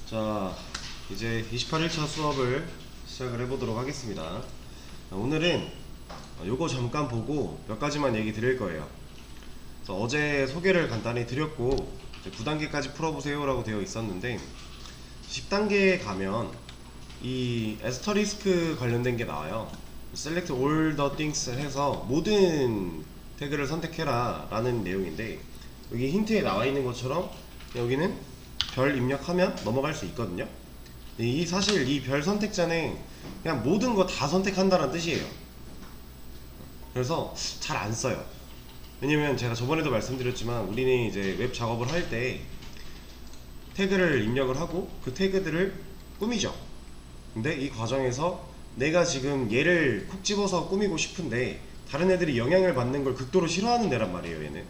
자, 이제 28일차 수업을 시작을 해보도록 하겠습니다. 오늘은 요거 잠깐 보고 몇 가지만 얘기 드릴 거예요. 그래서 어제 소개를 간단히 드렸고 9단계까지 풀어보세요 라고 되어 있었는데 10단계에 가면 이 에스터리스크 관련된 게 나와요. Select all the things 해서 모든 태그를 선택해라 라는 내용인데, 여기 힌트에 나와 있는 것처럼 여기는 별 입력하면 넘어갈 수 있거든요. 이 사실 이 별 선택자는 그냥 모든 거 다 선택한다는 뜻이에요. 그래서 잘 안 써요. 왜냐면 제가 저번에도 말씀드렸지만 우리는 이제 웹 작업을 할 때 태그를 입력을 하고 그 태그들을 꾸미죠. 근데 이 과정에서 내가 지금 얘를 콕 집어서 꾸미고 싶은데 다른 애들이 영향을 받는 걸 극도로 싫어하는 애란 말이에요. 얘는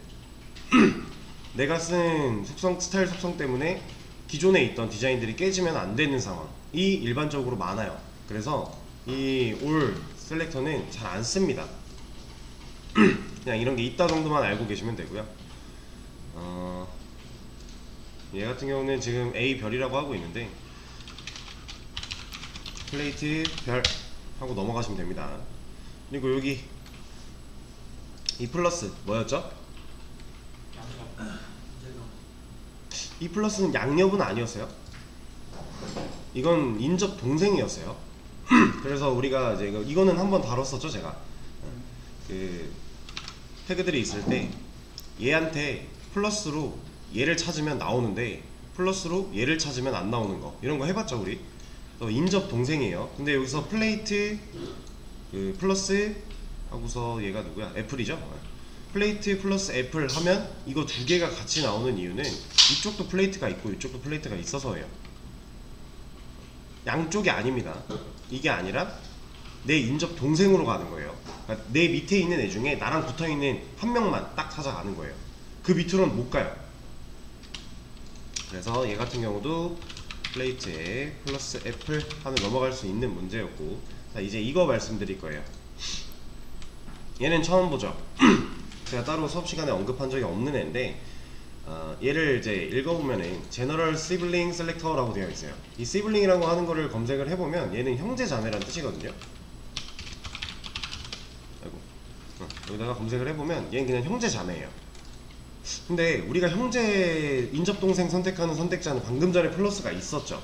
내가 쓴 속성, 스타일 속성 때문에 기존에 있던 디자인들이 깨지면 안 되는 상황이 일반적으로 많아요. 그래서 이 올 셀렉터는 잘 안 씁니다. 그냥 이런 게 있다 정도만 알고 계시면 되고요. 얘 같은 경우는 지금 A 별이라고 하고 있는데 플레이트 별 하고 넘어가시면 됩니다. 그리고 여기 이 플러스 뭐였죠? 이 플러스는 양옆은 아니었어요. 이건 인접 동생이었어요. 그래서 우리가 이제 이거는 한번 다뤘었죠 제가. 그 태그들이 있을 때 얘한테 플러스로 얘를 찾으면 나오는데 플러스로 얘를 찾으면 안 나오는 거, 이런 거 해봤죠 우리. 인접 동생이에요. 근데 여기서 플레이트 그 플러스 하고서 얘가 누구야? 애플이죠. 플레이트 플러스 애플 하면 이거 두 개가 같이 나오는 이유는 이쪽도 플레이트가 있고 이쪽도 플레이트가 있어서예요. 양쪽이 아닙니다. 이게 아니라 내 인접 동생으로 가는 거예요. 그러니까 내 밑에 있는 애 중에 나랑 붙어있는 한 명만 딱 찾아가는 거예요. 그 밑으로는 못 가요. 그래서 얘 같은 경우도 플레이트에 플러스 애플 하면 넘어갈 수 있는 문제였고, 자 이제 이거 말씀드릴 거예요. 얘는 처음 보죠. 제가 따로 수업 시간에 언급한 적이 없는 애인데 얘를 이제 읽어보면은 General Sibling Selector라고 되어 있어요. 이 Sibling이라고 하는 거를 검색을 해보면 얘는 형제 자매라는 뜻이거든요. 아이고. 여기다가 검색을 해보면 얘는 그냥 형제 자매예요. 근데 우리가 형제 인접동생 선택하는 선택자는 방금 전에 플러스가 있었죠.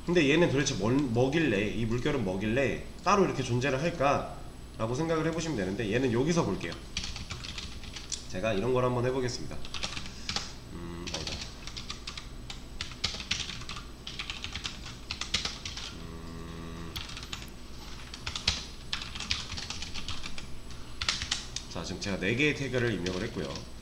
근데 얘는 도대체 뭐길래, 이 물결은 뭐길래 따로 이렇게 존재를 할까 라고 생각을 해보시면 되는데, 얘는 여기서 볼게요. 제가 이런 걸 한번 해보겠습니다. 아니다. 자, 지금 제가 4개의 태그를 입력을 했고요.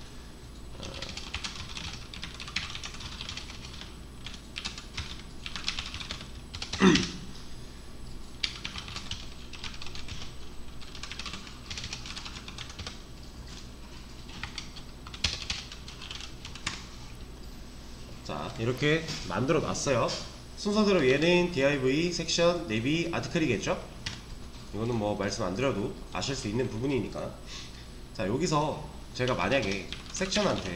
자, 이렇게 만들어 놨어요. 순서대로 얘는 div, 섹션, 내비, 아티클이겠죠? 이거는 뭐 말씀 안 드려도 아실 수 있는 부분이니까. 자, 여기서 제가 만약에 섹션한테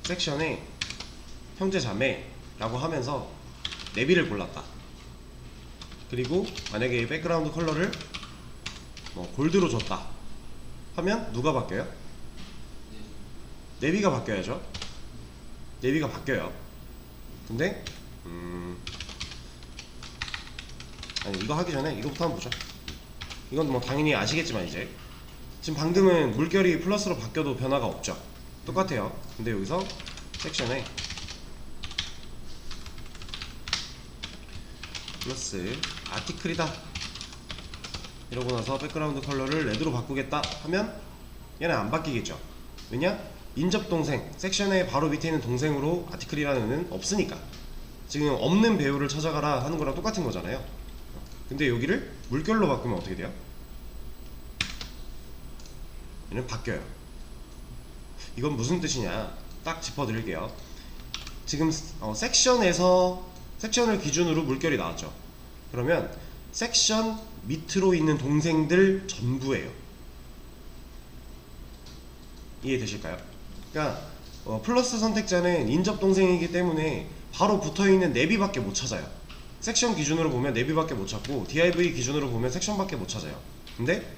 섹션에 형제 자매라고 하면서 내비를 골랐다. 그리고 만약에 백그라운드 컬러를 뭐 골드로 줬다 하면 누가 바뀌어요? 내비가 바뀌어야죠. 내비가 바뀌어요. 근데 아니, 이거 하기 전에 이거부터 한번 보죠. 이건 뭐 당연히 아시겠지만 이제 지금 방금은 물결이 플러스로 바뀌어도 변화가 없죠. 똑같아요. 근데 여기서 섹션에 플러스 아티클이다 이러고 나서 백그라운드 컬러를 레드로 바꾸겠다 하면 얘는 안 바뀌겠죠. 왜냐? 인접동생, 섹션의 바로 밑에 있는 동생으로 아티클이라는 애는 없으니까. 지금 없는 배우를 찾아가라 하는 거랑 똑같은 거잖아요. 근데 여기를 물결로 바꾸면 어떻게 돼요? 얘는 바뀌어요. 이건 무슨 뜻이냐 딱 짚어드릴게요. 지금 섹션을 기준으로 물결이 나왔죠. 그러면 섹션 밑으로 있는 동생들 전부예요. 이해되실까요? 그러니까 플러스 선택자는 인접 동생이기 때문에 바로 붙어있는 내비밖에 못 찾아요. 섹션 기준으로 보면 내비밖에 못 찾고 div 기준으로 보면 섹션밖에 못 찾아요. 근데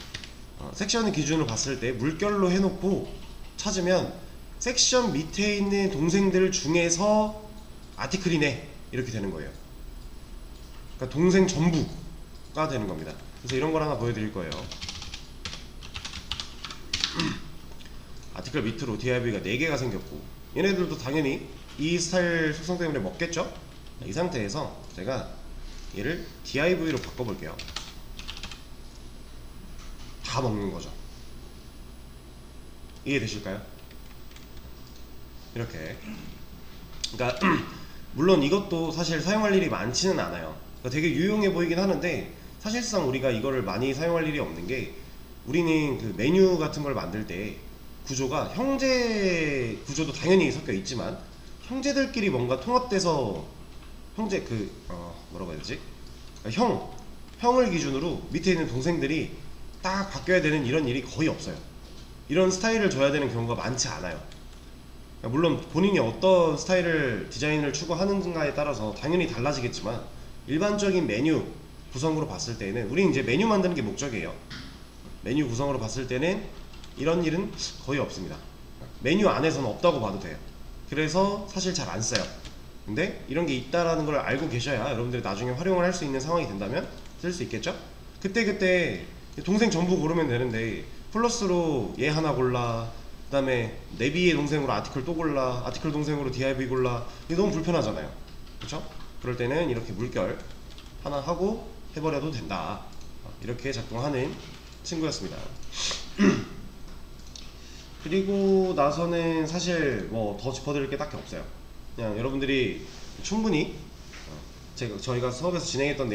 섹션 기준으로 봤을 때 물결로 해놓고 찾으면 섹션 밑에 있는 동생들 중에서 아티클이네 이렇게 되는 거예요. 그러니까 동생 전부가 되는 겁니다. 그래서 이런 걸 하나 보여드릴 거예요. 아티클 밑으로 div가 4개가 생겼고 얘네들도 당연히 이 스타일 속성 때문에 먹겠죠? 이 상태에서 제가 얘를 div로 바꿔볼게요. 다 먹는 거죠. 이해되실까요? 이렇게. 그러니까 물론 이것도 사실 사용할 일이 많지는 않아요. 그러니까 되게 유용해 보이긴 하는데 사실상 우리가 이거를 많이 사용할 일이 없는 게 우리는 그 메뉴 같은 걸 만들 때 구조가 형제 구조도 당연히 섞여 있지만 형제들끼리 뭔가 통합돼서 형제 뭐라고 해야 되지? 그러니까 형을 기준으로 밑에 있는 동생들이 딱 바뀌어야 되는 이런 일이 거의 없어요. 이런 스타일을 줘야 되는 경우가 많지 않아요. 그러니까 물론 본인이 어떤 스타일을 디자인을 추구하는가에 따라서 당연히 달라지겠지만 일반적인 메뉴 구성으로 봤을 때는 우리는 이제 메뉴 만드는 게 목적이에요. 메뉴 구성으로 봤을 때는 이런 일은 거의 없습니다. 메뉴 안에서는 없다고 봐도 돼요. 그래서 사실 잘 안 써요. 근데 이런 게 있다라는 걸 알고 계셔야 여러분들이 나중에 활용을 할 수 있는 상황이 된다면 쓸 수 있겠죠? 그때 동생 전부 고르면 되는데 플러스로 얘 하나 골라, 그 다음에 내비의 동생으로 아티클 또 골라, 아티클 동생으로 div 골라. 이게 너무 불편하잖아요. 그쵸? 그럴 때는 이렇게 물결 하나 하고 해버려도 된다. 이렇게 작동하는 친구였습니다. 그리고 나서는 사실 뭐 더 짚어드릴 게 딱히 없어요. 그냥 여러분들이 충분히 저희가 수업에서 진행했던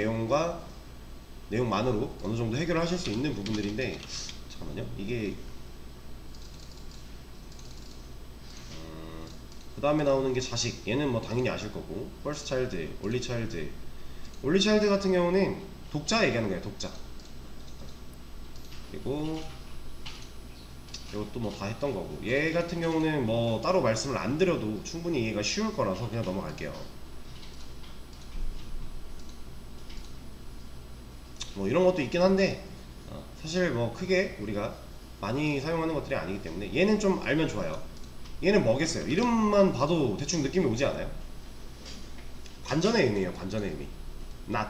내용만으로 어느 정도 해결을 하실 수 있는 부분들인데, 잠깐만요. 이게 그 다음에 나오는 게 자식. 얘는 뭐 당연히 아실 거고, first child, only child. only child 같은 경우는 독자 얘기하는 거예요. 독자. 그리고 이것도 뭐 다 했던 거고, 얘 같은 경우는 뭐 따로 말씀을 안 드려도 충분히 이해가 쉬울 거라서 그냥 넘어갈게요. 뭐 이런 것도 있긴 한데 사실 뭐 크게 우리가 많이 사용하는 것들이 아니기 때문에 얘는 좀 알면 좋아요. 얘는 뭐겠어요? 이름만 봐도 대충 느낌이 오지 않아요? 반전의 의미예요. 반전의 의미. not.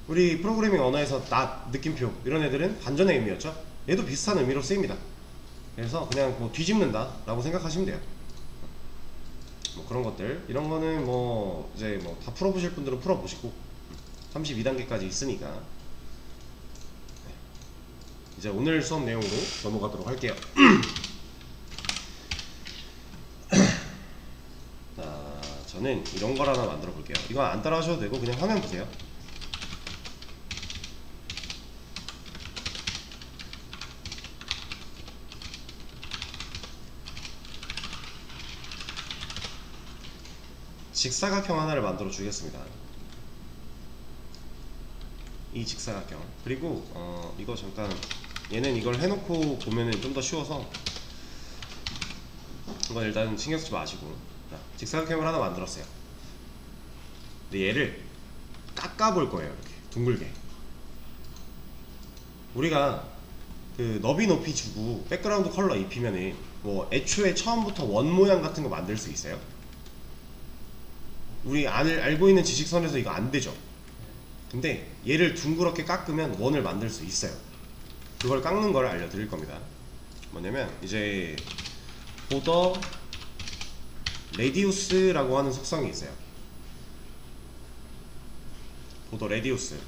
우리 프로그래밍 언어에서 not, 느낌표 이런 애들은 반전의 의미였죠. 얘도 비슷한 의미로 쓰입니다. 그래서 그냥 뭐 뒤집는다 라고 생각하시면 돼요. 뭐 그런 것들, 이런 거는 뭐 이제 뭐 다 풀어보실 분들은 풀어보시고 32단계까지 있으니까 이제 오늘 수업 내용으로 넘어가도록 할게요. 자, 저는 이런 걸 하나 만들어 볼게요. 이거 안 따라 하셔도 되고 그냥 화면 보세요. 직사각형 하나를 만들어 주겠습니다. 이 직사각형. 그리고 이거 잠깐, 얘는 이걸 해놓고 보면은 좀 더 쉬워서 이건 일단 신경 쓰지 마시고. 자, 직사각형을 하나 만들었어요. 근데 얘를 깎아볼 거예요. 이렇게 둥글게. 우리가 그 너비 높이 주고 백그라운드 컬러 입히면은 뭐 애초에 처음부터 원 모양 같은 거 만들 수 있어요? 우리 알고 있는 지식선에서 이거 안 되죠. 근데 얘를 둥그렇게 깎으면 원을 만들 수 있어요. 그걸 깎는 걸 알려드릴 겁니다. 뭐냐면 이제 보더 레디우스라고 하는 속성이 있어요. 보더 레디우스.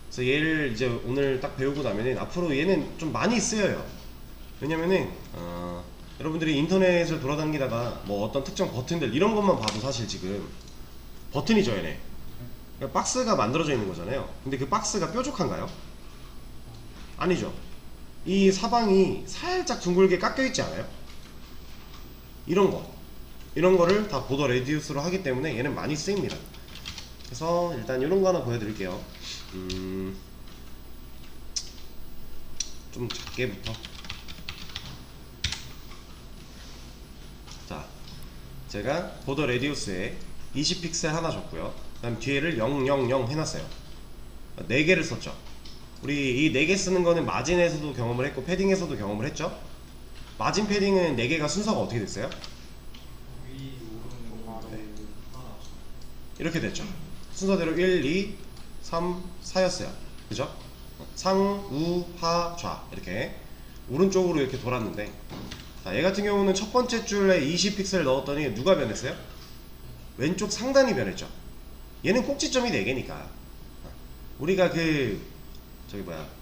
그래서 얘를 이제 오늘 딱 배우고 나면은 앞으로 얘는 좀 많이 쓰여요. 왜냐면은 여러분들이 인터넷을 돌아다니다가 뭐 어떤 특정 버튼들 이런 것만 봐도 사실 지금 버튼이죠, 얘네. 그러니까 박스가 만들어져 있는 거잖아요. 근데 그 박스가 뾰족한가요? 아니죠. 이 사방이 살짝 둥글게 깎여 있지 않아요? 이런 거를 다 보더 레디우스로 하기 때문에 얘는 많이 쓰입니다. 그래서 일단 이런 거 하나 보여드릴게요. 좀 작게부터. 자, 제가 보더 레디우스에 20픽셀 하나 줬고요. 그 다음 뒤에를 000 해놨어요. 4개를 썼죠. 우리 이 4개 쓰는 거는 마진에서도 경험을 했고 패딩에서도 경험을 했죠. 마진 패딩은 4개가 순서가 어떻게 됐어요? 위, 오른, 아래, 하나. 이렇게 됐죠. 순서대로 1, 2, 3, 4였어요. 그죠? 상, 우, 하, 좌 이렇게 오른쪽으로 이렇게 돌았는데, 자, 얘 같은 경우는 첫 번째 줄에 20픽셀 넣었더니 누가 변했어요? 왼쪽 상단이 변했죠. 얘는 꼭지점이 4개니까 우리가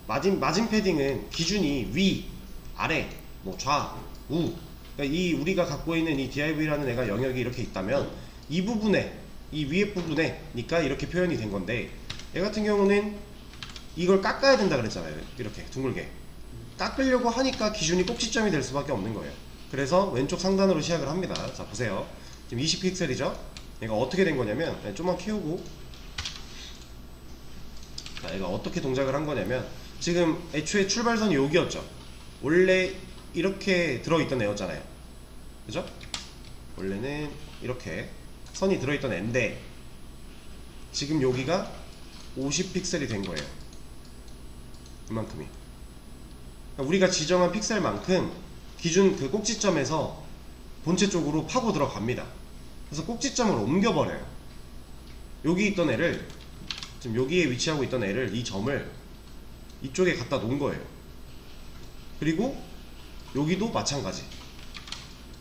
마진 패딩은 기준이 위, 아래, 뭐 좌, 우. 그러니까 이 우리가 갖고 있는 이 DIV라는 애가 영역이 이렇게 있다면 이 부분에, 이 위에 부분에니까 이렇게 표현이 된 건데, 얘 같은 경우는 이걸 깎아야 된다 그랬잖아요. 이렇게 둥글게 깎으려고 하니까 기준이 꼭지점이 될 수밖에 없는 거예요. 그래서 왼쪽 상단으로 시작을 합니다. 자, 보세요. 지금 20픽셀이죠? 얘가 어떻게 된 거냐면, 좀만 키우고, 자, 얘가 어떻게 동작을 한 거냐면, 지금 애초에 출발선이 여기였죠. 원래 이렇게 들어있던 애였잖아요. 그죠? 원래는 이렇게 선이 들어있던 애인데 지금 여기가 50픽셀이 된 거예요. 이만큼이. 그러니까 우리가 지정한 픽셀만큼 기준 그 꼭지점에서 본체 쪽으로 파고 들어갑니다. 그래서 꼭지점을 옮겨버려요. 여기 있던 애를, 지금 여기에 위치하고 있던 애를, 이 점을 이쪽에 갖다 놓은 거예요. 그리고 여기도 마찬가지.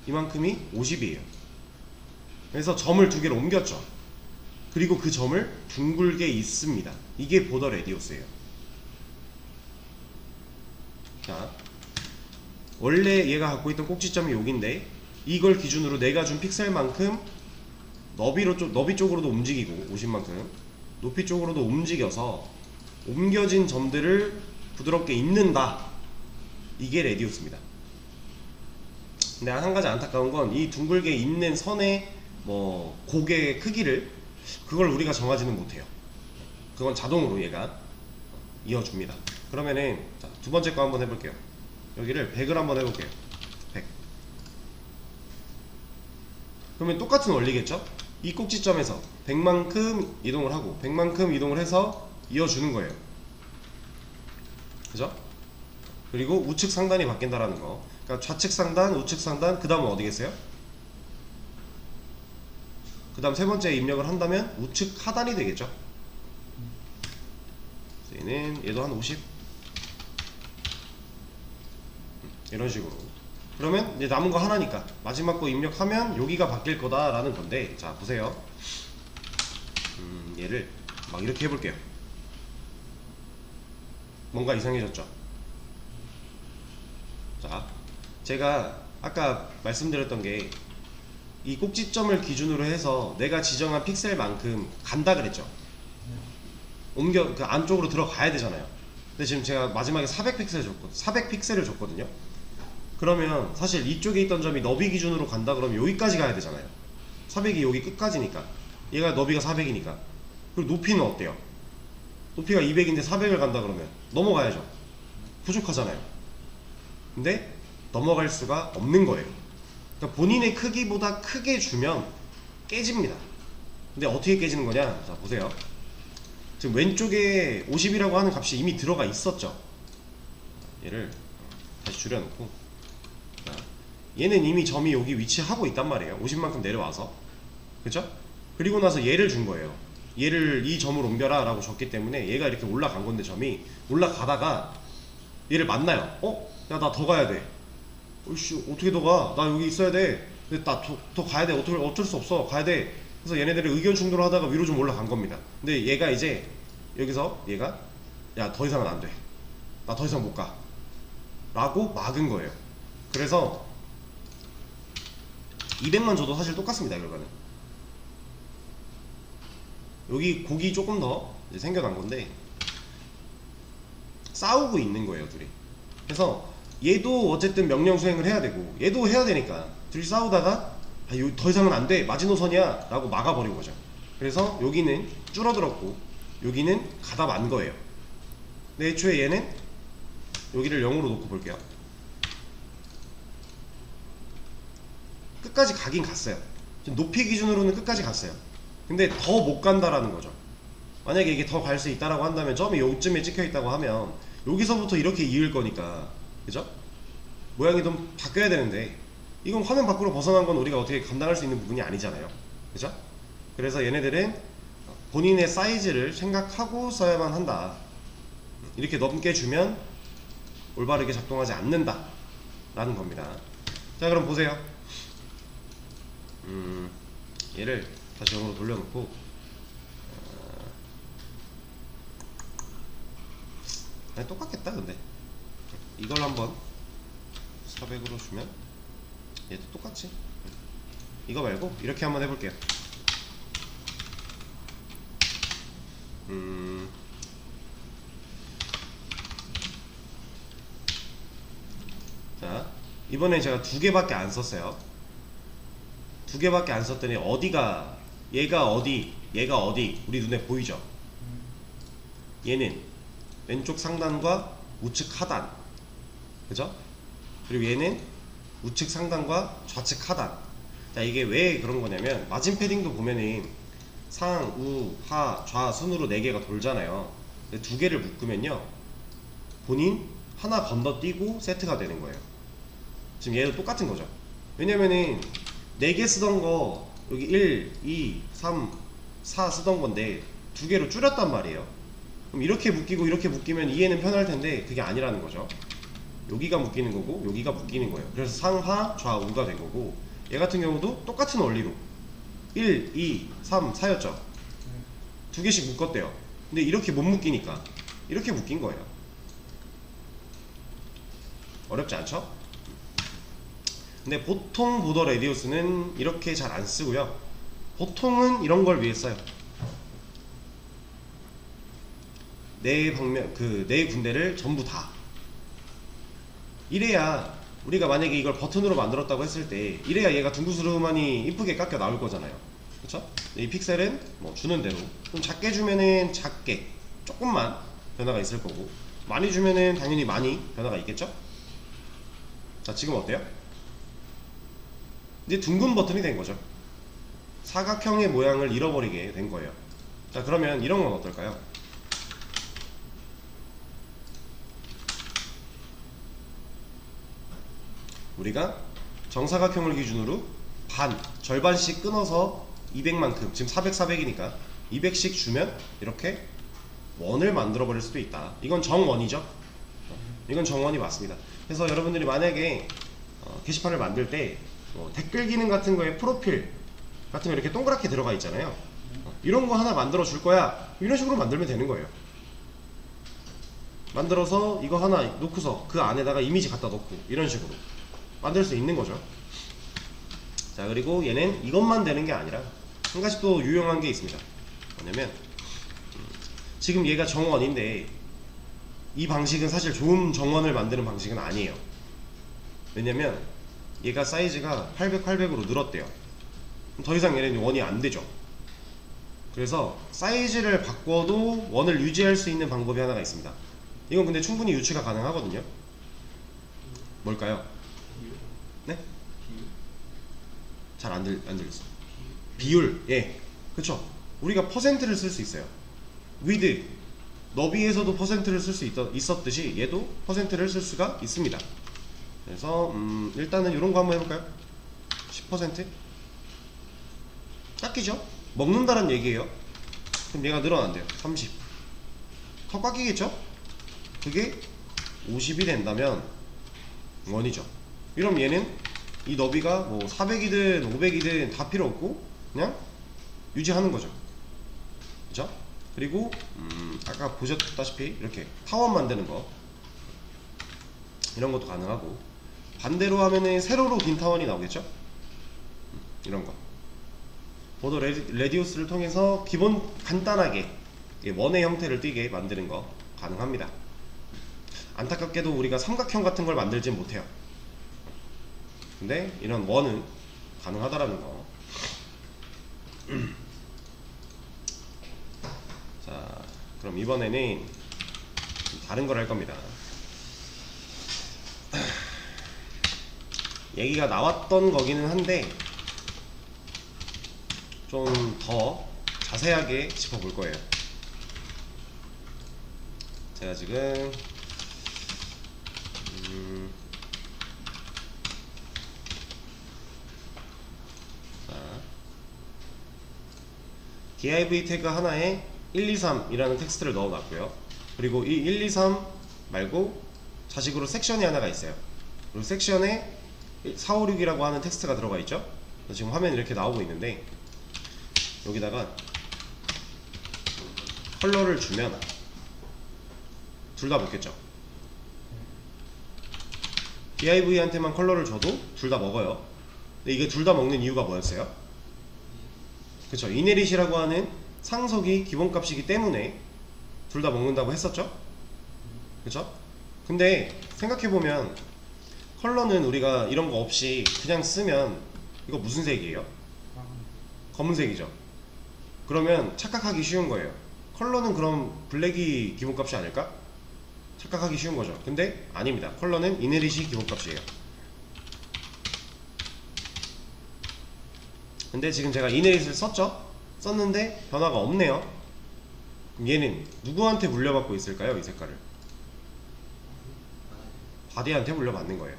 이만큼이 50이에요. 그래서 점을 2개를 옮겼죠. 그리고 그 점을 둥글게 있습니다. 이게 보더 레디우스예요. 자, 원래 얘가 갖고 있던 꼭지점이 여기인데 이걸 기준으로 내가 준 픽셀만큼 너비 쪽으로도 움직이고 50만큼 높이 쪽으로도 움직여서 옮겨진 점들을 부드럽게 잇는다. 이게 레디우스입니다. 근데 한 가지 안타까운 건 이 둥글게 잇는 선의 고개의 크기를, 그걸 우리가 정하지는 못해요. 그건 자동으로 얘가 이어줍니다. 그러면은 자, 두 번째 거 한번 해볼게요. 여기를 100을 한번 해볼게요. 100. 그러면 똑같은 원리겠죠? 이 꼭지점에서 100만큼 이동을 하고 100만큼 이동을 해서 이어주는 거예요. 그죠? 그리고 우측 상단이 바뀐다라는 거. 그러니까 좌측 상단, 우측 상단, 그 다음은 어디겠어요? 그 다음 세 번째 입력을 한다면 우측 하단이 되겠죠? 얘도 한 50. 이런 식으로. 그러면 이제 남은 거 하나니까 마지막 거 입력하면 여기가 바뀔 거다라는 건데, 자 보세요. 얘를 막 이렇게 해볼게요. 뭔가 이상해졌죠? 자, 제가 아까 말씀드렸던 게 이 꼭지점을 기준으로 해서 내가 지정한 픽셀만큼 간다 그랬죠? 옮겨 그 안쪽으로 들어가야 되잖아요. 근데 지금 제가 마지막에 400픽셀을 줬거든요. 그러면 사실 이쪽에 있던 점이 너비 기준으로 간다 그러면 여기까지 가야 되잖아요. 400이 여기 끝까지니까. 얘가 너비가 400이니까. 그리고 높이는 어때요? 높이가 200인데 400을 간다 그러면 넘어가야죠. 부족하잖아요. 근데 넘어갈 수가 없는 거예요. 그러니까 본인의 크기보다 크게 주면 깨집니다. 근데 어떻게 깨지는 거냐? 자 보세요. 지금 왼쪽에 50이라고 하는 값이 이미 들어가 있었죠. 얘를 다시 줄여놓고, 자, 얘는 이미 점이 여기 위치하고 있단 말이에요. 50만큼 내려와서. 그쵸? 그리고 나서 얘를 준 거예요. 얘를 이 점을 옮겨라 라고 줬기 때문에 얘가 이렇게 올라간 건데, 점이 올라가다가 얘를 만나요. 야 나 더 가야 돼. 어이씨 어떻게 더 가? 나 여기 있어야 돼. 근데 나 더 가야 돼. 어쩔 수 없어. 가야 돼. 그래서 얘네들이 의견 충돌하다가 위로 좀 올라간 겁니다. 근데 얘가 이제 여기서 얘가 야 더 이상은 안 돼. 나 더 이상 못 가. 라고 막은 거예요. 그래서 200만 줘도 사실 똑같습니다. 결과는. 여기 곡이 조금 더 이제 생겨난 건데 싸우고 있는 거예요, 둘이. 그래서 얘도 어쨌든 명령 수행을 해야 되고 얘도 해야 되니까 둘이 싸우다가 더 이상은 안 돼, 마지노선이야 라고 막아버린 거죠. 그래서 여기는 줄어들었고 여기는 가다 만 거예요. 근데 애초에 얘는 여기를 0으로 놓고 볼게요. 끝까지 가긴 갔어요. 높이 기준으로는 끝까지 갔어요. 근데 더 못 간다라는 거죠. 만약에 이게 더 갈 수 있다라고 한다면 점이 요쯤에 찍혀 있다고 하면 여기서부터 이렇게 이을 거니까, 그죠? 모양이 좀 바뀌어야 되는데 이건 화면 밖으로 벗어난 건 우리가 어떻게 감당할 수 있는 부분이 아니잖아요, 그죠? 그래서 얘네들은 본인의 사이즈를 생각하고 써야만 한다. 이렇게 넘게 주면 올바르게 작동하지 않는다 라는 겁니다. 자, 그럼 보세요. 얘를 다시 0으로 돌려놓고 아니, 똑같겠다. 근데 이걸 한번 400으로 주면 얘도 똑같지. 이거 말고 이렇게 한번 해볼게요. 자, 이번엔 제가 2개밖에 안 썼어요. 2개밖에 안 썼더니 어디가, 얘가 어디, 얘가 어디 우리 눈에 보이죠? 얘는 왼쪽 상단과 우측 하단, 그죠? 그리고 얘는 우측 상단과 좌측 하단. 자, 이게 왜 그런 거냐면 마진 패딩도 보면은 상, 우, 하, 좌 순으로 4개가 돌잖아요. 근데 2개를 묶으면요 본인 하나 건너뛰고 세트가 되는 거예요. 지금 얘도 똑같은 거죠. 왜냐면은 4개 쓰던 거 여기 1, 2, 3, 4 쓰던 건데 2개로 줄였단 말이에요. 그럼 이렇게 묶이고 이렇게 묶이면 이해는 편할 텐데 그게 아니라는 거죠. 여기가 묶이는 거고 여기가 묶이는 거예요. 그래서 상하 좌우가 된 거고, 얘 같은 경우도 똑같은 원리로 1, 2, 3, 4였죠 2개씩 묶었대요. 근데 이렇게 못 묶이니까 이렇게 묶인 거예요. 어렵지 않죠? 근데 보통 보더 레디우스는 이렇게 잘 안 쓰고요. 보통은 이런 걸 위해 써요. 내 방면, 내 군데를 전부 다. 이래야 우리가 만약에 이걸 버튼으로 만들었다고 했을 때 이래야 얘가 둥그스름하니 이쁘게 깎여 나올 거잖아요, 그쵸? 이 픽셀은 뭐 주는 대로 좀 작게 주면은 작게 조금만 변화가 있을 거고, 많이 주면은 당연히 많이 변화가 있겠죠? 자, 지금 어때요? 이제 둥근 버튼이 된 거죠. 사각형의 모양을 잃어버리게 된 거예요. 자, 그러면 이런 건 어떨까요? 우리가 정사각형을 기준으로 절반씩 끊어서 200만큼, 지금 400, 400이니까 200씩 주면 이렇게 원을 만들어 버릴 수도 있다. 이건 정원이죠. 이건 정원이 맞습니다. 그래서 여러분들이 만약에 게시판을 만들 때 댓글 기능 같은 거에 프로필 같은 거 이렇게 동그랗게 들어가 있잖아요. 이런 거 하나 만들어 줄 거야, 이런 식으로 만들면 되는 거예요. 만들어서 이거 하나 놓고서 그 안에다가 이미지 갖다 놓고 이런 식으로 만들 수 있는 거죠. 자, 그리고 얘는 이것만 되는 게 아니라 한 가지 또 유용한 게 있습니다. 뭐냐면 지금 얘가 정원인데 이 방식은 사실 좋은 정원을 만드는 방식은 아니에요. 왜냐면 얘가 사이즈가 800, 800으로 늘었대요. 더 이상 얘는 원이 안 되죠. 그래서 사이즈를 바꿔도 원을 유지할 수 있는 방법이 하나가 있습니다. 이건 근데 충분히 유추가 가능하거든요. 뭘까요? 네? 잘 안 들렸어. 비율. 예, 그쵸. 우리가 퍼센트를 쓸 수 있어요. 위드, 너비에서도 퍼센트를 쓸 수 있었듯이 얘도 퍼센트를 쓸 수가 있습니다. 그래서 일단은 이런 거 한번 해볼까요? 10%? 깎이죠? 먹는다는 얘기예요. 그럼 얘가 늘어난대요. 30. 더 깎이겠죠? 그게 50이 된다면 원이죠. 이러면 얘는 이 너비가 뭐 400이든 500이든 다 필요 없고 그냥 유지하는 거죠. 그죠? 그리고 아까 보셨다시피 이렇게 타원 만드는 거, 이런 것도 가능하고, 반대로 하면은 세로로 긴 타원이 나오겠죠? 이런 거. 보더 레디우스를 통해서 기본 간단하게 원의 형태를 띠게 만드는 거 가능합니다. 안타깝게도 우리가 삼각형 같은 걸 만들진 못해요. 근데 이런 원은 가능하다라는 거. 자, 그럼 이번에는 다른 걸 할 겁니다. 얘기가 나왔던 거기는 한데 좀 더 자세하게 짚어볼 거예요. 제가 지금 자, div 태그 하나에 1, 2, 3이라는 텍스트를 넣어놨고요. 그리고 이 1, 2, 3 말고 자식으로 섹션이 하나가 있어요. 그리고 섹션에 4, 5, 6이라고 하는 텍스트가 들어가 있죠. 지금 화면이 이렇게 나오고 있는데 여기다가 컬러를 주면 둘 다 먹겠죠. div한테만 컬러를 줘도 둘 다 먹어요. 근데 이게 둘 다 먹는 이유가 뭐였어요? 그쵸, inherit이라고 하는 상속이 기본값이기 때문에 둘 다 먹는다고 했었죠? 그쵸? 근데 생각해보면 컬러는 우리가 이런 거 없이 그냥 쓰면 이거 무슨 색이에요? 검은색이죠. 그러면 착각하기 쉬운 거예요. 컬러는 그럼 블랙이 기본값이 아닐까? 착각하기 쉬운 거죠. 근데 아닙니다. 컬러는 inherit이 기본값이에요. 근데 지금 제가 inherit을 썼죠? 썼는데 변화가 없네요. 그럼 얘는 누구한테 물려받고 있을까요? 이 색깔을 바디한테 물려받는 거예요.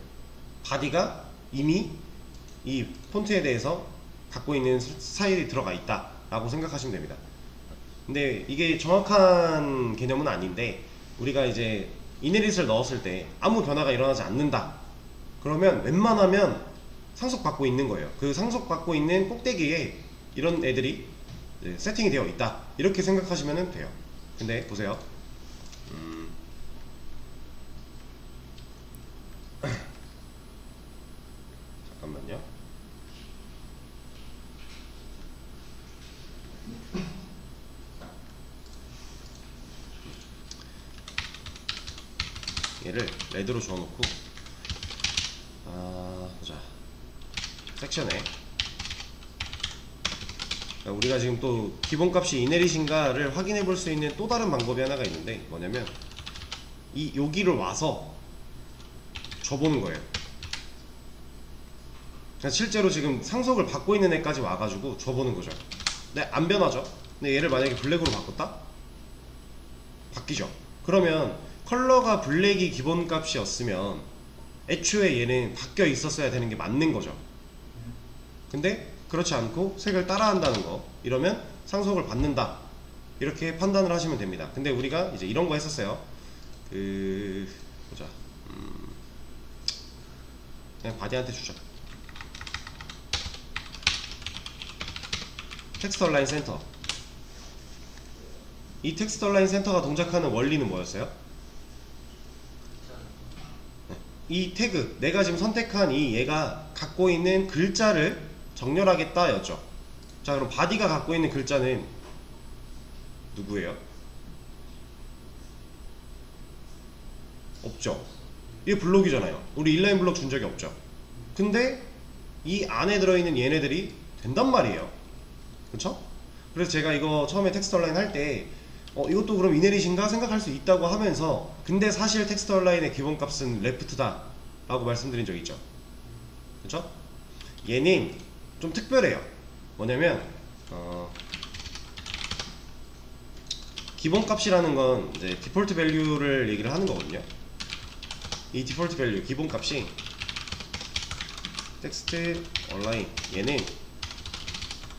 바디가 이미 이 폰트에 대해서 갖고 있는 스타일이 들어가 있다 라고 생각하시면 됩니다. 근데 이게 정확한 개념은 아닌데, 우리가 이제 inherit을 넣었을 때 아무 변화가 일어나지 않는다 그러면 웬만하면 상속받고 있는 거예요. 그 상속받고 있는 꼭대기에 이런 애들이 세팅이 되어 있다 이렇게 생각하시면 돼요. 근데 보세요. 잠깐만요. 얘를 레드로 주워놓고 보자. 섹션에 우리가 지금 또 기본값이 inherit인가를 확인해 볼 수 있는 또 다른 방법이 하나가 있는데, 뭐냐면 이 여기를 와서 줘보는 거예요. 그러니까 실제로 지금 상속을 받고 있는 애까지 와가지고 줘보는 거죠. 근데 안 변하죠. 근데 얘를 만약에 블랙으로 바꿨다? 바뀌죠. 그러면 컬러가 블랙이 기본값이었으면 애초에 얘는 바뀌어 있었어야 되는 게 맞는 거죠. 근데 그렇지 않고 색을 따라한다는 거, 이러면 상속을 받는다 이렇게 판단을 하시면 됩니다. 근데 우리가 이제 이런 거 했었어요. 보자. 그냥 바디한테 주자. 텍스트 얼라인 센터. 이 텍스트 얼라인 센터가 동작하는 원리는 뭐였어요? 이 태그, 내가 지금 선택한 이 얘가 갖고 있는 글자를 정렬하겠다 였죠. 자, 그럼 바디가 갖고 있는 글자는 누구예요? 없죠. 이게 블록이잖아요. 우리 인라인 블록 준 적이 없죠. 근데 이 안에 들어있는 얘네들이 된단 말이에요. 그쵸? 그래서 제가 이거 처음에 텍스트 얼라인 할 때 이것도 그럼 inherit인가 생각할 수 있다고 하면서, 근데 사실 텍스트 얼라인의 기본값은 left다 라고 말씀드린 적이 있죠. 그쵸? 얘는 좀 특별해요. 뭐냐면 기본값이라는 건 이제 디폴트 밸류를 얘기를 하는 거거든요. 이 디폴트 밸류 기본값이 텍스트 얼라인, 얘는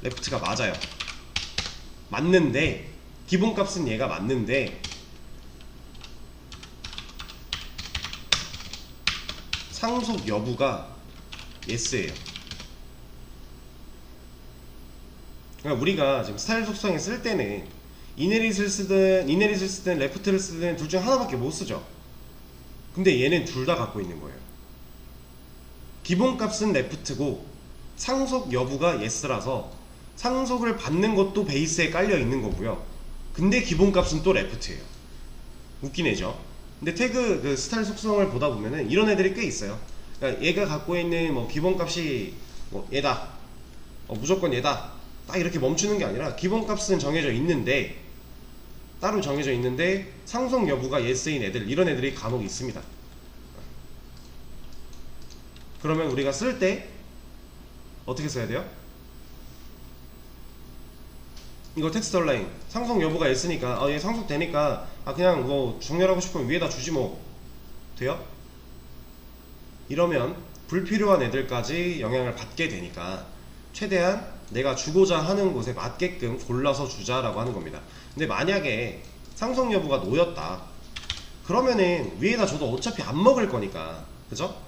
left가 맞아요. 맞는데 기본값은 얘가 맞는데 상속 여부가 yes예요. 그러니까 우리가 지금 스타일 속성에 쓸 때는 inherit을 쓰든 left를 쓰든 둘 중 하나밖에 못 쓰죠. 근데 얘는 둘 다 갖고 있는 거예요. 기본값은 left고 상속 여부가 yes라서 상속을 받는 것도 베이스에 깔려 있는 거고요. 근데 기본값은 또 left예요. 웃긴 애죠. 근데 태그 그 스타일 속성을 보다 보면은 이런 애들이 꽤 있어요. 그러니까 얘가 갖고 있는 뭐 기본값이 뭐 얘다, 무조건 얘다, 딱 이렇게 멈추는 게 아니라 기본값은 정해져 있는데, 따로 정해져 있는데 상속 여부가 yes인 애들, 이런 애들이 간혹 있습니다. 그러면 우리가 쓸 때 어떻게 써야 돼요? 이거 텍스트 얼라인 상속 여부가 있으니까 얘 상속되니까 그냥 뭐 정렬하고 싶으면 위에다 주지 뭐 돼요? 이러면 불필요한 애들까지 영향을 받게 되니까 최대한 내가 주고자 하는 곳에 맞게끔 골라서 주자라고 하는 겁니다. 근데 만약에 상속 여부가 놓였다 그러면은 위에다 줘도 어차피 안 먹을 거니까, 그죠?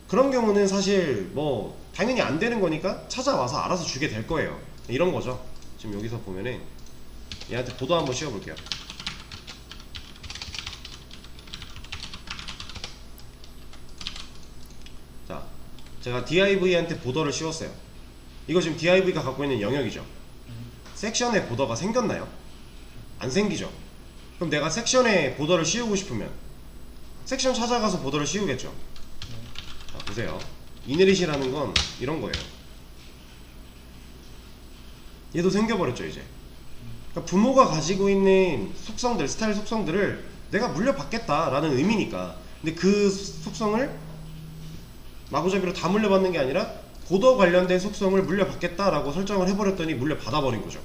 그런 경우는 사실 뭐 당연히 안 되는 거니까 찾아와서 알아서 주게 될 거예요. 이런 거죠. 지금 여기서 보면은 얘한테 보도 한번 씌워볼게요. 자, 제가 div한테 보더를 씌웠어요. 이거 지금 div가 갖고 있는 영역이죠. 섹션에 보더가 생겼나요? 안 생기죠. 그럼 내가 섹션에 보더를 씌우고 싶으면 섹션 찾아가서 보더를 씌우겠죠. 자, 보세요. 이네릿이라는 건 이런 거예요. 얘도 생겨버렸죠 이제. 그러니까 부모가 가지고 있는 속성들, 스타일 속성들을 내가 물려받겠다라는 의미니까. 근데 그 속성을 마구잡이로 다 물려받는 게 아니라 보더 관련된 속성을 물려받겠다라고 설정을 해버렸더니 물려받아버린 거죠.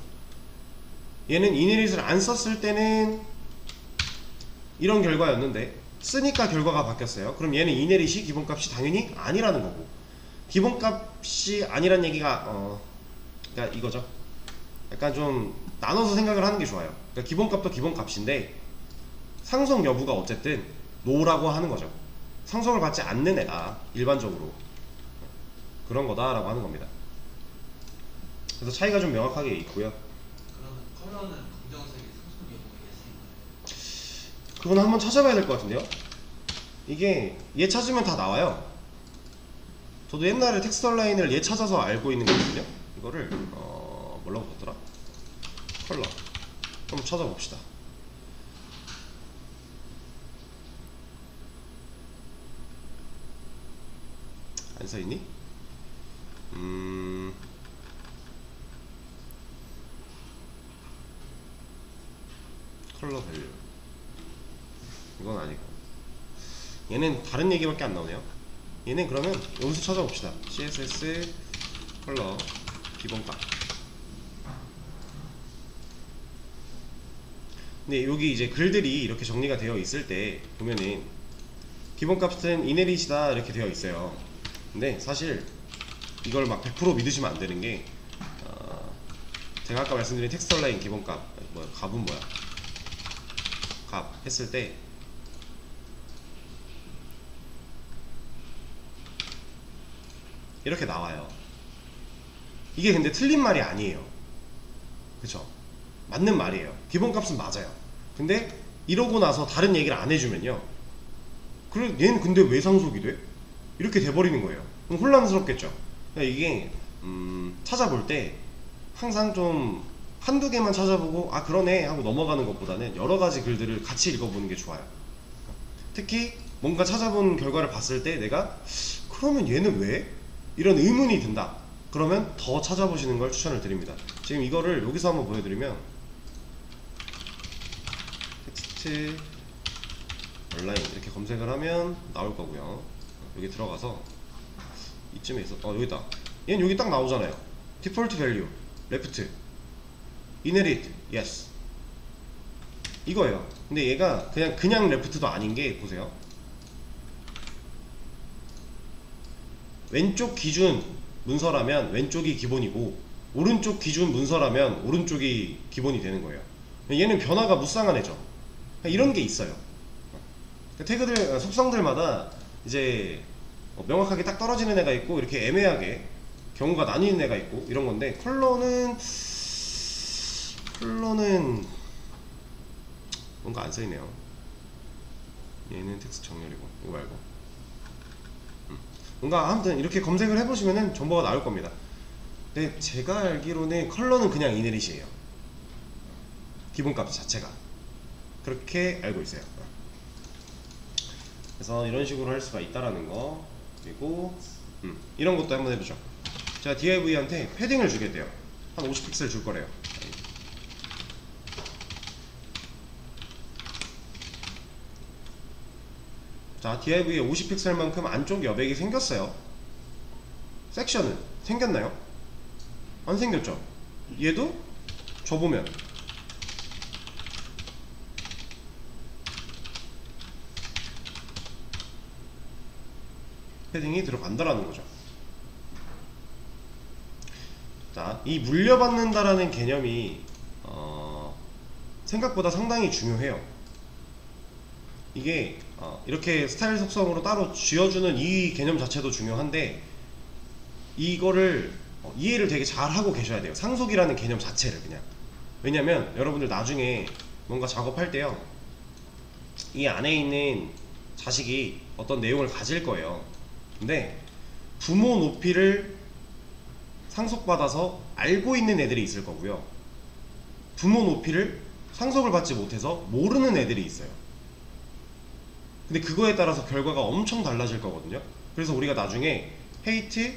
얘는 이네릿을 안 썼을 때는 이런 결과였는데 쓰니까 결과가 바뀌었어요. 그럼 얘는 이네릿이 기본값이 당연히 아니라는 거고, 기본값이 아니란 얘기가 그러니까 이거죠. 약간 좀 나눠서 생각을 하는 게 좋아요. 그러니까 기본값도 기본값인데 상속 여부가 어쨌든 노라고 하는 거죠. 상속을 받지 않는 애가 일반적으로 그런 거다라고 하는 겁니다. 그래서 차이가 좀 명확하게 있고요. 그러면 컬러는 검정색이 상속 여부가 예스인가요? 그건 한번 찾아봐야 될 것 같은데요. 이게 얘 찾으면 다 나와요. 저도 옛날에 텍스트 얼라인을 얘 찾아서 알고 있는 거거든요. 이거를 뭐라고 썼더라? 컬러 한번 찾아봅시다. 안 써있니? 컬러 밸류 이건 아니고, 얘는 다른 얘기밖에 안 나오네요. 얘는 그러면 여기서 찾아봅시다. CSS 컬러 기본값. 근데 여기 이제 글들이 이렇게 정리가 되어 있을 때 보면은 기본값은 이네릿이다 이렇게 되어 있어요. 근데 사실 이걸 막 100% 믿으시면 안 되는 게 제가 아까 말씀드린 텍스트 얼라인 기본값 값은 뭐야? 값 했을 때 이렇게 나와요. 이게 근데 틀린 말이 아니에요. 그쵸? 맞는 말이에요. 기본값은 맞아요. 근데 이러고 나서 다른 얘기를 안 해주면요, 그래 얘는 근데 왜 상속이 돼? 이렇게 돼버리는 거예요. 그럼 혼란스럽겠죠. 그러니까 이게 찾아볼 때 항상 좀 한두 개만 찾아보고 그러네 하고 넘어가는 것보다는 여러 가지 글들을 같이 읽어보는 게 좋아요. 특히 뭔가 찾아본 결과를 봤을 때 내가 그러면 얘는 왜? 이런 의문이 든다. 그러면 더 찾아보시는 걸 추천을 드립니다. 지금 이거를 여기서 한번 보여드리면 텍스트 얼라인 이렇게 검색을 하면 나올 거고요. 여기 들어가서 이쯤에 있어. 여기다. 얘는 여기 딱 나오잖아요. 디폴트 밸류 레프트 이네릿 예스 이거예요. 근데 얘가 그냥 레프트도 아닌 게, 보세요. 왼쪽 기준 문서라면 왼쪽이 기본이고 오른쪽 기준 문서라면 오른쪽이 기본이 되는 거예요. 얘는 변화가 무쌍한 애죠. 이런 게 있어요. 태그들 속성들마다 이제 명확하게 딱 떨어지는 애가 있고 이렇게 애매하게 경우가 나뉘는 애가 있고 이런 건데, 컬러는 뭔가 안 써있네요. 얘는 텍스트 정렬이고 이거 말고 뭔가 아무튼 이렇게 검색을 해보시면은 정보가 나올 겁니다. 근데 제가 알기로는 컬러는 그냥 이네릿이에요. 기본값 자체가 그렇게 알고 있어요. 그래서 이런 식으로 할 수가 있다라는 거. 그리고 이런 것도 한번 해보죠. 제가 div한테 패딩을 주게 돼요. 한 50픽셀 줄 거래요. 자, div에 50픽셀만큼 안쪽 여백이 생겼어요. 섹션은 생겼나요? 안 생겼죠? 얘도 줘보면 패딩이 들어간다라는 거죠. 자, 이 물려받는다라는 개념이 생각보다 상당히 중요해요. 이게 이렇게 스타일 속성으로 따로 쥐어주는 이 개념 자체도 중요한데 이거를 이해를 되게 잘 하고 계셔야 돼요. 상속이라는 개념 자체를 그냥. 왜냐면 여러분들 나중에 뭔가 작업할 때요, 이 안에 있는 자식이 어떤 내용을 가질 거예요. 근데 부모 높이를 상속받아서 알고 있는 애들이 있을 거고요, 부모 높이를 상속을 받지 못해서 모르는 애들이 있어요. 근데 그거에 따라서 결과가 엄청 달라질 거거든요. 그래서 우리가 나중에 헤이트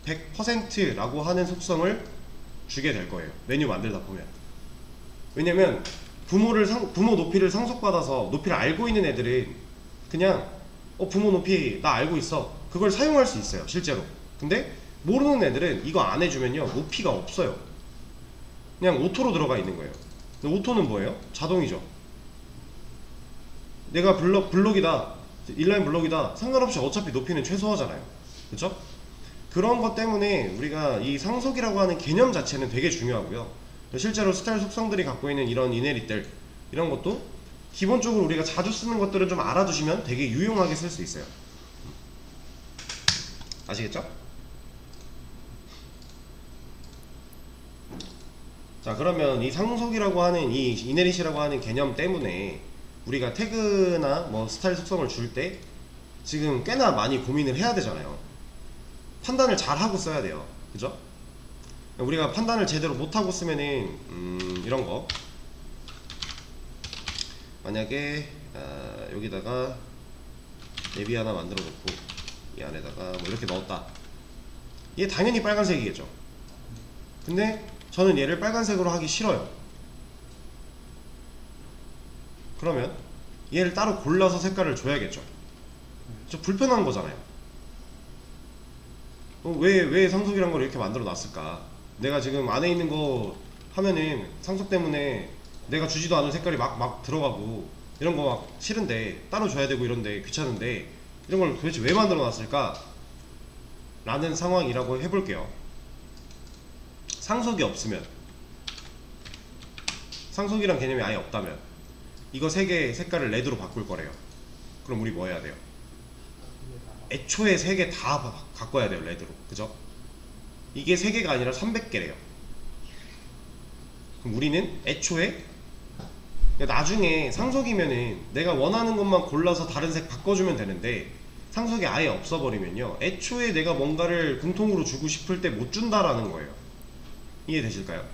100%라고 하는 속성을 주게 될 거예요, 메뉴 만들다 보면. 왜냐면 부모 높이를 상속받아서 높이를 알고 있는 애들은 그냥 부모 높이 나 알고 있어, 그걸 사용할 수 있어요 실제로. 근데 모르는 애들은 이거 안 해주면요 높이가 없어요. 그냥 오토로 들어가 있는 거예요. 근데 오토는 뭐예요? 자동이죠. 내가 블록이다, 인라인 블록이다, 상관없이 어차피 높이는 최소화잖아요. 그쵸? 그런 것 때문에 우리가 이 상속이라고 하는 개념 자체는 되게 중요하고요. 실제로 스타일 속성들이 갖고 있는 이런 이네릿들, 이런 것도 기본적으로 우리가 자주 쓰는 것들은 좀 알아두시면 되게 유용하게 쓸 수 있어요. 아시겠죠? 자, 그러면 이 상속이라고 하는 이 이네릿이라고 하는 개념 때문에 우리가 태그나 뭐 스타일 속성을 줄 때 지금 꽤나 많이 고민을 해야 되잖아요. 판단을 잘 하고 써야 돼요. 그죠? 우리가 판단을 제대로 못하고 쓰면은 이런 거, 만약에 여기다가 앱이 하나 만들어 놓고 이 안에다가 뭐 이렇게 넣었다. 얘 당연히 빨간색이겠죠. 근데 저는 얘를 빨간색으로 하기 싫어요. 그러면 얘를 따로 골라서 색깔을 줘야겠죠. 좀 불편한 거잖아요. 왜 상속이란 걸 이렇게 만들어 놨을까? 내가 지금 안에 있는 거 하면은 상속 때문에 내가 주지도 않은 색깔이 막 들어가고 이런 거 막 싫은데, 따로 줘야 되고 이런데 귀찮은데 이런 걸 도대체 왜 만들어 놨을까? 라는 상황이라고 해볼게요. 상속이 없으면, 상속이란 개념이 아예 없다면 이거 세 개 색깔을 레드로 바꿀 거래요. 그럼 우리 뭐 해야 돼요? 애초에 세 개 다 바꿔야 돼요, 레드로. 그죠? 이게 세 개가 아니라 300개래요. 그럼 우리는 애초에, 나중에 상속이면은 내가 원하는 것만 골라서 다른 색 바꿔주면 되는데, 상속이 아예 없어버리면요 애초에 내가 뭔가를 공통으로 주고 싶을 때 못 준다라는 거예요. 이해되실까요?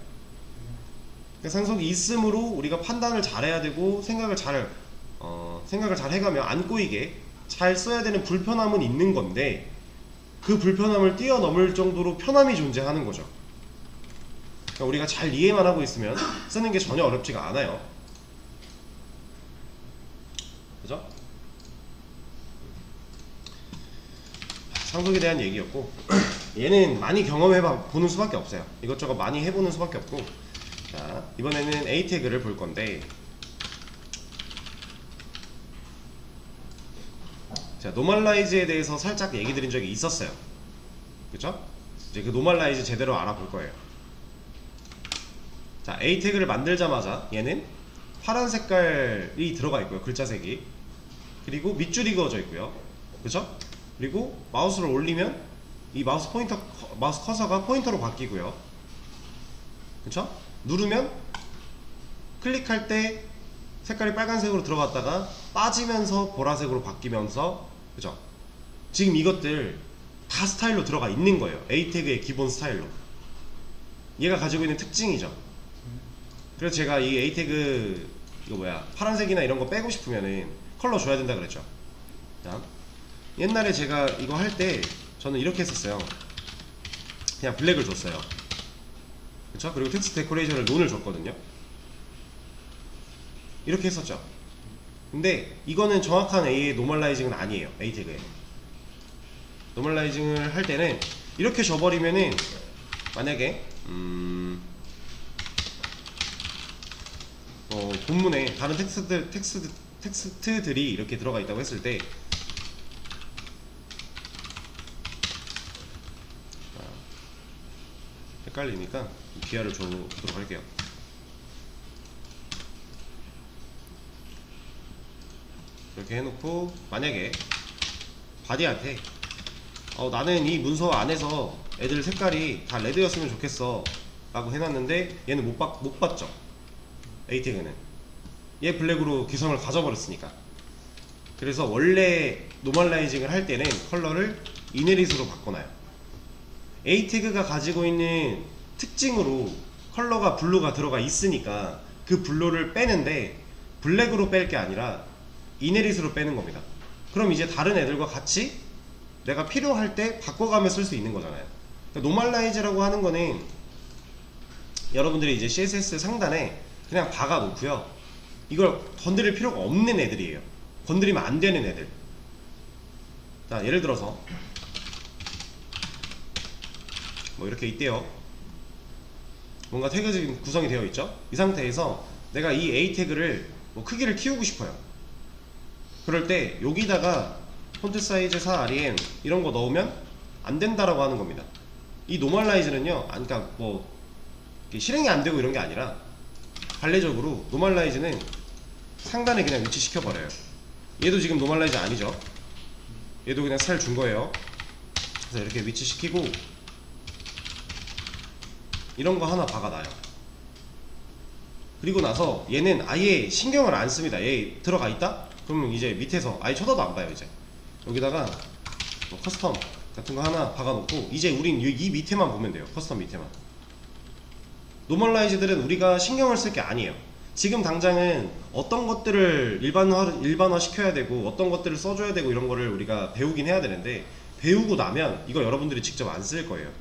상속이 있으므로 우리가 판단을 잘해야 되고 생각을 잘 해가며 안 꼬이게 잘 써야 되는 불편함은 있는 건데, 그 불편함을 뛰어넘을 정도로 편함이 존재하는 거죠. 그러니까 우리가 잘 이해만 하고 있으면 쓰는 게 전혀 어렵지가 않아요. 그죠? 상속에 대한 얘기였고, 얘는 많이 경험해 보는 수밖에 없어요. 이것저것 많이 해보는 수밖에 없고. 자, 이번에는 A 태그를 볼 건데, 자, 노멀라이즈에 대해서 살짝 얘기 드린 적이 있었어요. 그쵸? 이제 그 노멀라이즈 제대로 알아볼 거예요. 자, A 태그를 만들자마자 얘는 파란 색깔이 들어가 있고요, 글자색이. 그리고 밑줄이 그어져 있고요. 그쵸? 그리고 마우스를 올리면 이 마우스 커서가 포인터로 바뀌고요. 그쵸? 누르면 클릭할 때 색깔이 빨간색으로 들어갔다가 빠지면서 보라색으로 바뀌면서, 그죠? 지금 이것들 다 스타일로 들어가 있는 거예요. A 태그의 기본 스타일로. 얘가 가지고 있는 특징이죠. 그래서 제가 이 A 태그 파란색이나 이런 거 빼고 싶으면은 컬러 줘야 된다 그랬죠. 자, 옛날에 제가 이거 할 때 저는 이렇게 했었어요. 그냥 블랙을 줬어요. 그쵸? 그리고 텍스트 데코레이션을 논을 줬거든요. 이렇게 했었죠. 근데 이거는 정확한 A의 노멀라이징은 아니에요. A 태그에 노멀라이징을 할 때는 이렇게 줘버리면은, 만약에 본문에 다른 텍스트들이 이렇게 들어가 있다고 했을 때 헷갈리니까 기하를 줘보도록 할게요. 이렇게 해놓고 만약에 바디한테 나는 이 문서 안에서 애들 색깔이 다 레드였으면 좋겠어 라고 해놨는데 얘는 못 봤죠. 에이태그는 얘 블랙으로 기성을 가져버렸으니까. 그래서 원래 노멀라이징을 할 때는 컬러를 이네릿으로 바꿔놔요. 에이태그가 가지고 있는 특징으로 컬러가 블루가 들어가 있으니까 그 블루를 빼는데 블랙으로 뺄 게 아니라 이네릿으로 빼는 겁니다. 그럼 이제 다른 애들과 같이 내가 필요할 때 바꿔가며 쓸 수 있는 거잖아요. 그러니까 노멀라이즈라고 하는 거는 여러분들이 이제 CSS 상단에 그냥 박아 놓고요, 이걸 건드릴 필요가 없는 애들이에요. 건드리면 안 되는 애들. 자, 예를 들어서 뭐 이렇게 있대요. 뭔가 태그 지금 구성이 되어 있죠. 이 상태에서 내가 이 A 태그를 뭐 크기를 키우고 싶어요. 그럴 때 여기다가 폰트 사이즈 4 REM 이런 거 넣으면 안 된다라고 하는 겁니다. 이 노멀라이즈는요, 그러니까 뭐 실행이 안 되고 이런 게 아니라 관례적으로 노멀라이즈는 상단에 그냥 위치시켜 버려요. 얘도 지금 노멀라이즈 아니죠. 얘도 그냥 스타일 준 거예요. 그래서 이렇게 위치시키고 이런 거 하나 박아놔요. 그리고 나서 얘는 아예 신경을 안 씁니다. 얘 들어가 있다? 그러면 이제 밑에서 아예 쳐다도 안 봐요. 이제 여기다가 뭐 커스텀 같은 거 하나 박아놓고 이제 우린 이 밑에만 보면 돼요. 커스텀 밑에만. 노멀라이즈들은 우리가 신경을 쓸 게 아니에요. 지금 당장은 어떤 것들을 일반화 시켜야 되고 어떤 것들을 써줘야 되고 이런 거를 우리가 배우긴 해야 되는데, 배우고 나면 이거 여러분들이 직접 안 쓸 거예요.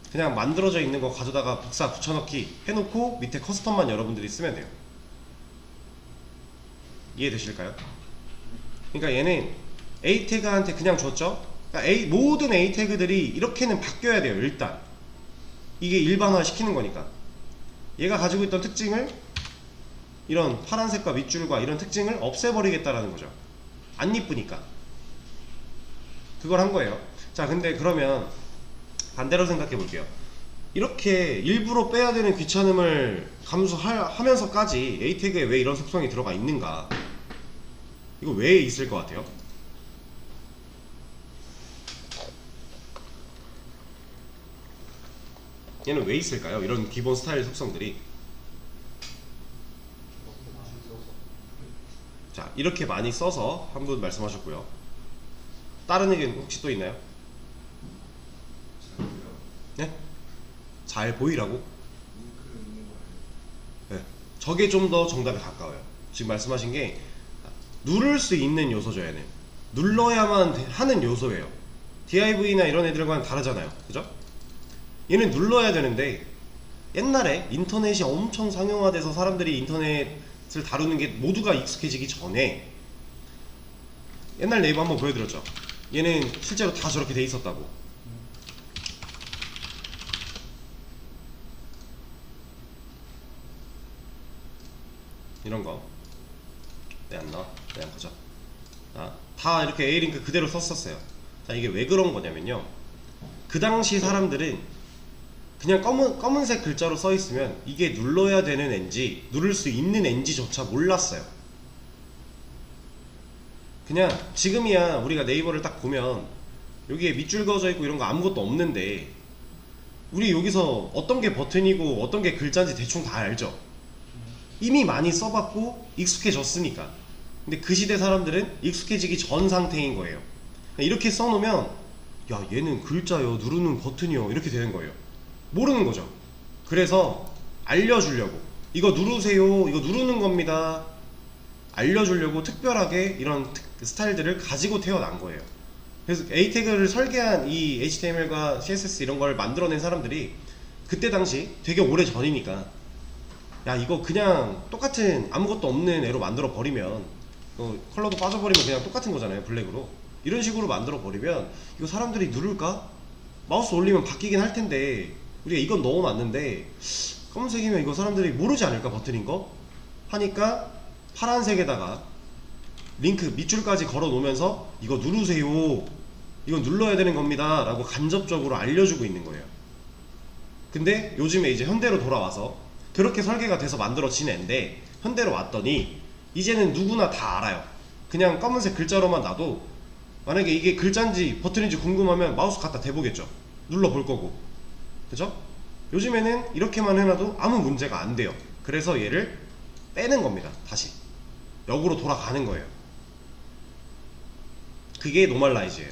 그냥 만들어져 있는 거 가져다가 복사 붙여넣기 해놓고 밑에 커스텀만 여러분들이 쓰면 돼요. 이해되실까요? 그러니까 얘는 A 태그한테 그냥 줬죠. 그러니까 모든 A 태그들이 이렇게는 바뀌어야 돼요. 일단 이게 일반화 시키는 거니까. 얘가 가지고 있던 특징을, 이런 파란색과 밑줄과 이런 특징을 없애버리겠다라는 거죠. 안 이쁘니까 그걸 한 거예요. 자, 근데 그러면 반대로 생각해 볼게요. 이렇게 일부러 빼야 되는 귀찮음을 감수하면서까지 A 태그에 왜 이런 속성이 들어가 있는가? 이거 왜 있을 것 같아요? 얘는 왜 있을까요? 이런 기본 스타일 속성들이. 자, 이렇게 많이 써서 한 분 말씀하셨고요. 다른 의견 혹시 또 있나요? 네? 잘 보이라고? 네. 저게 좀 더 정답에 가까워요. 지금 말씀하신 게 누를 수 있는 요소죠. 얘는 눌러야만 하는 요소예요. DIV나 이런 애들과는 다르잖아요. 그죠? 얘는 눌러야 되는데, 옛날에 인터넷이 엄청 상용화돼서 사람들이 인터넷을 다루는 게 모두가 익숙해지기 전에 옛날 네이버 한번 보여드렸죠. 얘는 실제로 다 저렇게 돼 있었다고. 이런 거. 왜 안 나와? 왜 안 보자? 다 이렇게 A링크 그대로 썼었어요. 자, 이게 왜 그런 거냐면요, 그 당시 사람들은 그냥 검은색 글자로 써 있으면 이게 눌러야 되는 N지, 누를 수 있는 N지조차 몰랐어요. 그냥 지금이야 우리가 네이버를 딱 보면 여기에 밑줄 그어져 있고 이런 거 아무것도 없는데, 우리 여기서 어떤 게 버튼이고 어떤 게 글자인지 대충 다 알죠. 이미 많이 써봤고 익숙해졌으니까. 근데 그 시대 사람들은 익숙해지기 전 상태인 거예요. 이렇게 써놓으면 야, 얘는 글자요, 누르는 버튼이요, 이렇게 되는 거예요. 모르는 거죠. 그래서 알려주려고, 이거 누르세요, 이거 누르는 겁니다, 알려주려고 특별하게 이런 스타일들을 가지고 태어난 거예요. 그래서 A 태그를 설계한 이 HTML과 CSS 이런 걸 만들어낸 사람들이 그때 당시 되게 오래 전이니까, 야, 이거 그냥 똑같은 아무것도 없는 애로 만들어 버리면, 컬러도 빠져버리면 그냥 똑같은 거잖아요. 블랙으로 이런 식으로 만들어 버리면 이거 사람들이 누를까? 마우스 올리면 바뀌긴 할 텐데 우리가 이건 넣어놨는데 검은색이면 이거 사람들이 모르지 않을까 버튼인 거? 하니까 파란색에다가 링크 밑줄까지 걸어 놓으면서 이거 누르세요, 이건 눌러야 되는 겁니다 라고 간접적으로 알려주고 있는 거예요. 근데 요즘에 이제 현대로 돌아와서 그렇게 설계가 돼서 만들어진 앤데, 현대로 왔더니 이제는 누구나 다 알아요. 그냥 검은색 글자로만 놔도 만약에 이게 글자인지 버튼인지 궁금하면 마우스 갖다 대보겠죠. 눌러볼 거고, 그죠? 요즘에는 이렇게만 해놔도 아무 문제가 안 돼요. 그래서 얘를 빼는 겁니다. 다시 역으로 돌아가는 거예요. 그게 노멀라이즈예요.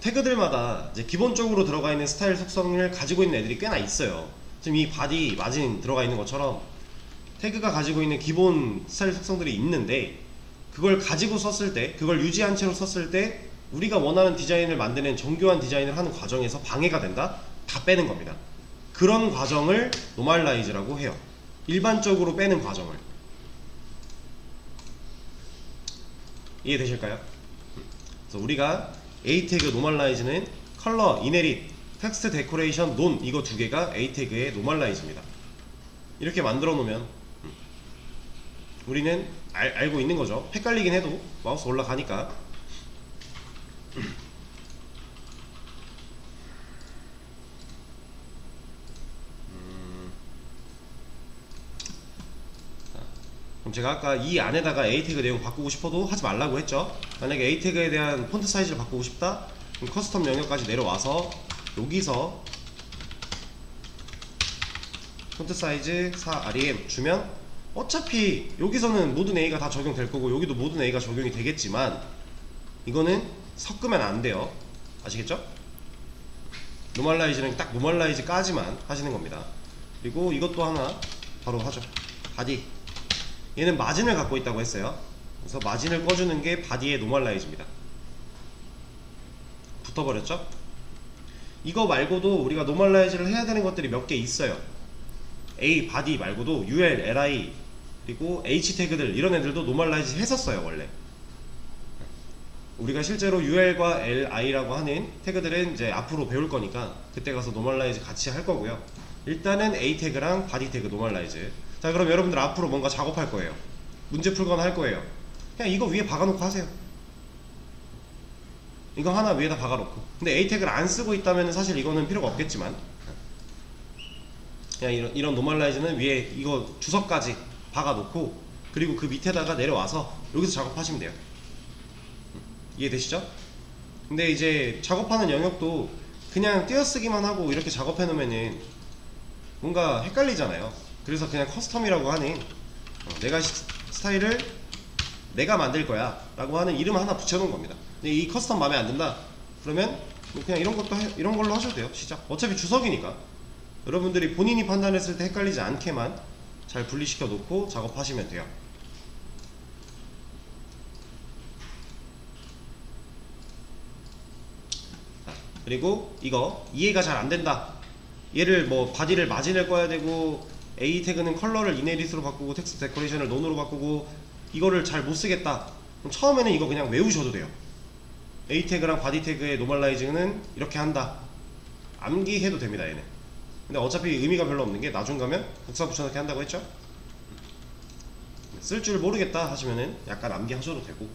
태그들마다 이제 기본적으로 들어가 있는 스타일 속성을 가지고 있는 애들이 꽤나 있어요. 지금 이 바디 마진 들어가 있는 것처럼 태그가 가지고 있는 기본 스타일 속성들이 있는데, 그걸 가지고 썼을 때, 그걸 유지한 채로 썼을 때 우리가 원하는 디자인을 만드는 정교한 디자인을 하는 과정에서 방해가 된다? 다 빼는 겁니다. 그런 과정을 노멀라이즈라고 해요. 일반적으로 빼는 과정을. 이해되실까요? 그래서 우리가 A 태그 노멀라이즈는 컬러, 이네릿, 텍스트 데코레이션, 논, 이거 두 개가 A 태그의 노멀라이즈입니다. 이렇게 만들어 놓으면 우리는 알고 있는 거죠. 헷갈리긴 해도 마우스 올라가니까. 그럼 제가 아까 이 안에다가 A 태그 내용 바꾸고 싶어도 하지 말라고 했죠. 만약에 A 태그에 대한 폰트 사이즈를 바꾸고 싶다, 그럼 커스텀 영역까지 내려와서 여기서 폰트 사이즈 4rem 주면 어차피 여기서는 모든 A가 다 적용될 거고 여기도 모든 A가 적용이 되겠지만 이거는 섞으면 안 돼요. 아시겠죠? 노멀라이즈는 딱 노멀라이즈까지만 하시는 겁니다. 그리고 이것도 하나 바로 하죠. 바디. 얘는 마진을 갖고 있다고 했어요. 그래서 마진을 꺼주는 게 바디의 노멀라이즈입니다. 붙어버렸죠? 이거 말고도 우리가 노멀라이즈를 해야 되는 것들이 몇 개 있어요. A 바디 말고도 UL, LI 그리고 H 태그들, 이런 애들도 노멀라이즈 했었어요. 원래 우리가 실제로 UL과 LI라고 하는 태그들은 이제 앞으로 배울 거니까 그때 가서 노멀라이즈 같이 할 거고요. 일단은 A 태그랑 바디 태그 노멀라이즈. 자, 그럼 여러분들 앞으로 뭔가 작업할 거예요. 문제 풀거나 할 거예요. 그냥 이거 위에 박아놓고 하세요. 이거 하나 위에다 박아놓고. 근데 A 태그를 안 쓰고 있다면 사실 이거는 필요가 없겠지만, 그냥 이런 노멀라이즈는 위에 이거 주석까지 박아놓고, 그리고 그 밑에다가 내려와서 여기서 작업하시면 돼요. 이해되시죠? 근데 이제 작업하는 영역도 그냥 띄어쓰기만 하고 이렇게 작업해 놓으면은 뭔가 헷갈리잖아요. 그래서 그냥 커스텀이라고 하는 내가 스타일을 내가 만들 거야 라고 하는 이름 하나 붙여놓은 겁니다. 근데 이 커스텀 마음에 안 든다? 그러면 그냥 이런 걸로 하셔도 돼요. 시작. 어차피 주석이니까 여러분들이 본인이 판단했을 때 헷갈리지 않게만 잘 분리시켜 놓고 작업하시면 돼요. 그리고 이거 이해가 잘 안 된다. 얘를 뭐 바디를 마진을 꺼야 되고 A 태그는 컬러를 이네릿으로 바꾸고 텍스트 데코레이션을 논으로 바꾸고 이거를 잘 못 쓰겠다. 그럼 처음에는 이거 그냥 외우셔도 돼요. A 태그랑 바디 태그의 노멀라이징은 이렇게 한다. 암기해도 됩니다. 얘는. 근데 어차피 의미가 별로 없는 게 나중 가면 복사 붙여넣기 한다고 했죠? 쓸 줄 모르겠다 하시면은 약간 암기하셔도 되고.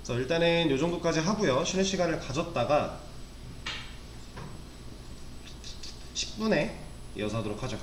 그래서 일단은 요 정도까지 하고요. 쉬는 시간을 가졌다가 10분에 이어서 하도록 하죠.